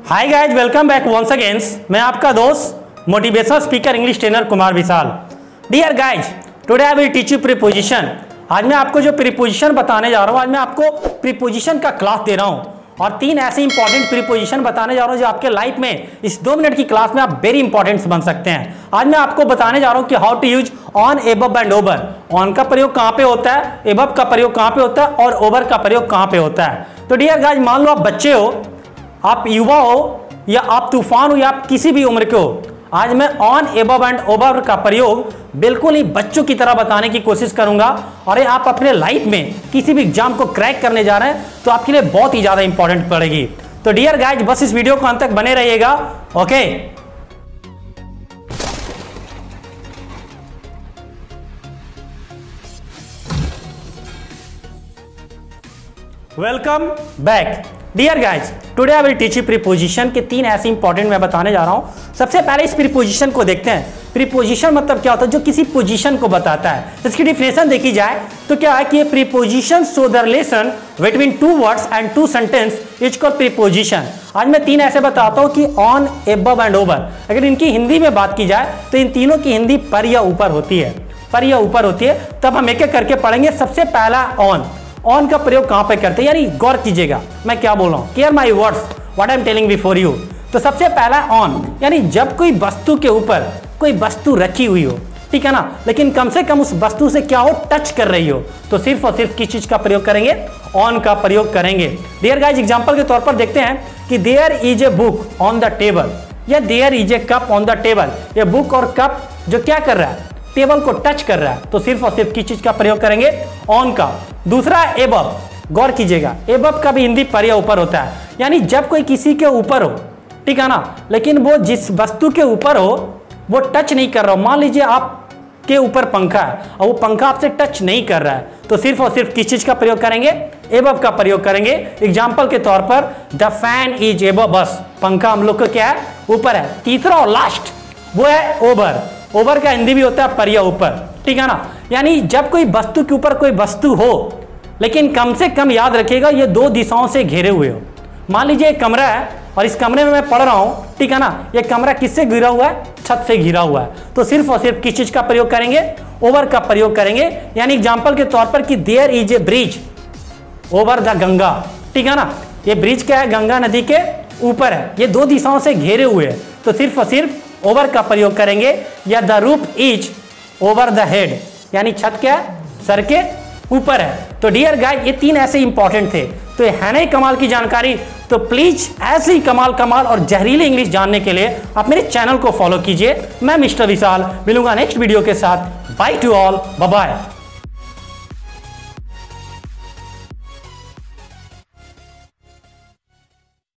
हाय guys, welcome back once again. मैं आपका दोस्त motivational speaker English trainer Kumar Vishal. Dear guys, today I will teach you preposition. आज मैं आपको जो प्रीपोजिशन बताने जा रहा हूँ, आज मैं आपको प्रीपोजिशन का क्लास दे रहा हूँ और 3 ऐसे इंपॉर्टेंट प्रीपोजिशन बताने जा रहा हूँ जो आपके लाइफ में इस 2 मिनट की क्लास में आप वेरी इंपॉर्टेंट बन सकते हैं। आज मैं आपको बताने जा रहा हूँ कि how to use on, above and over. On का प्रयोग कहाँ पे होता है, एबव का प्रयोग कहाँ पे होता है और ओवर का प्रयोग कहाँ पे होता है। तो डियर गाइज, मान लो आप बच्चे हो, आप युवा हो या आप तूफान हो या आप किसी भी उम्र के हो, आज मैं ऑन, एबव एंड ओवर का प्रयोग बिल्कुल ही बच्चों की तरह बताने की कोशिश करूंगा। और ये आप अपने लाइफ में किसी भी एग्जाम को क्रैक करने जा रहे हैं तो आपके लिए बहुत ही ज्यादा इंपॉर्टेंट पड़ेगी। तो डियर गाइज, बस इस वीडियो को अंत तक बने रहिएगा। Okay, welcome back. Dear guys, today I will teach you preposition के 3 ऐसे इंपॉर्टेंट मैं बताने जा रहा हूं। सबसे पहले इस प्रीपोजिशन को देखते हैं। प्रीपोजिशन मतलब क्या होता है? जो किसी पोजीशन को बताता है। इसकी डिफिनेशन देखी जाए तो क्या है कि ये preposition show the relation between 2 words and 2 sentence is called preposition. आज मैं 3 ऐसे बताता हूं कि ऑन, एबव एंड ओवर। अगर इनकी हिंदी में बात की जाए तो इन तीनों की हिंदी पर या ऊपर होती है, पर या ऊपर होती है। तब हम एक एक करके पढ़ेंगे। सबसे पहला ऑन। ऑन का प्रयोग कहां पे करते हैं, यानी गौर कीजिएगा मैं क्या बोल रहा हूं। Care my words what I am telling before you. तो सबसे पहला ऑन, यानी जब कोई वस्तु के ऊपर कोई वस्तु रखी हुई हो, ठीक है ना, लेकिन कम से कम उस वस्तु से क्या हो, टच कर रही हो, तो सिर्फ और सिर्फ किस चीज का प्रयोग करेंगे? ऑन का प्रयोग करेंगे। डियर गाइस, एग्जांपल के तौर पर देखते हैं कि there is a book on the table या there is a cup on the table. ये बुक और कप जो क्या कर रहा है, टेबल को टच कर रहा है, तो सिर्फ और सिर्फ किस चीज का प्रयोग करेंगे? ऑन का। दूसरा एबव, गौर कीजिएगा, एबव का भी हिंदी पर या ऊपर होता है, यानी जब कोई किसी के ऊपर हो, ठीक है ना, लेकिन वो जिस वस्तु के ऊपर हो वो टच नहीं कर रहा हो। मान लीजिए आप के ऊपर पंखा है और वो पंखा आपसे टच नहीं कर रहा है, तो सिर्फ और सिर्फ किस चीज का प्रयोग करेंगे? एबव का प्रयोग करेंगे। एग्जाम्पल के तौर पर द फैन इज एबव अस, पंखा हम लोग का क्या है? ऊपर है। तीसरा और लास्ट वो है ओवर। ओवर का हिंदी भी होता है पर या ऊपर, ठीक है ना, यानी जब कोई वस्तु के ऊपर कोई वस्तु हो, लेकिन कम से कम याद रखिएगा ये 2 दिशाओं से घेरे हुए हो। मान लीजिए एक कमरा है और इस कमरे में मैं पढ़ रहा हूं, ठीक है ना, ये कमरा किससे घिरा हुआ है? छत से घिरा हुआ है, तो सिर्फ और सिर्फ किस चीज का प्रयोग करेंगे? ओवर का प्रयोग करेंगे। यानी एग्जाम्पल के तौर पर कि there is a bridge over the Ganga, ठीक है ना, ये ब्रिज क्या है? गंगा नदी के ऊपर है, ये 2 दिशाओं से घेरे हुए है, तो सिर्फ और सिर्फ ओवर का प्रयोग करेंगे। या the roof is over the head, यानी छत क्या है? सर के ऊपर है। तो डियर गाइस, ये 3 ऐसे इंपॉर्टेंट थे। तो ये है नहीं कमाल की जानकारी? तो प्लीज ऐसे ही कमाल और जहरीली इंग्लिश जानने के लिए आप मेरे चैनल को फॉलो कीजिए। मैं मिस्टर विशाल मिलूंगा नेक्स्ट वीडियो के साथ। Bye to all, bye bye.